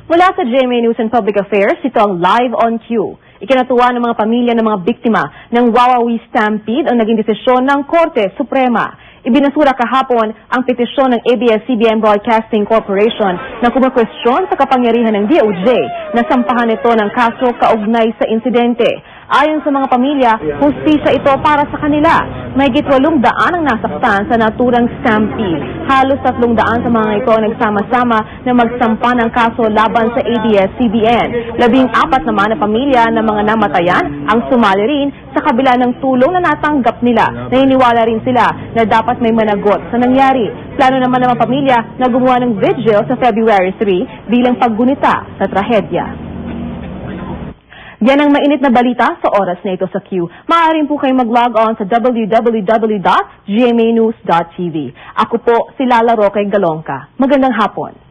Mula sa GMA News and Public Affairs, ito ang Live on Cue. Ikinatuwa ng mga pamilya ng mga biktima ng Wawawi Stampede ang naging desisyon ng Korte Suprema. Ibinasura kahapon ang petisyon ng ABS-CBN Broadcasting Corporation na kumakwestiyon sa kapangyarihan ng DOJ na sampahan ito ng kaso kaugnay sa insidente. Ayon sa mga pamilya, hustisya ito para sa kanila. Mahigit 800 ang nasaktan sa naturang stampede. Halos 300 sa mga ito ang nagsama-sama na magsampa ng kaso laban sa ABS-CBN. 14 naman na pamilya ng mga namatayan ang sumali rin sa kabila ng tulong na natanggap nila. Naniniwala rin sila na dapat may managot sa nangyari. Plano naman ng mga pamilya na gumawa ng vigil sa February 3 bilang paggunita sa trahedya. Yan ang mainit na balita sa oras na ito sa Q. Maaaring po kayong mag-log on sa www.gmanews.tv. Ako po si Lala Roque Galongka. Magandang hapon.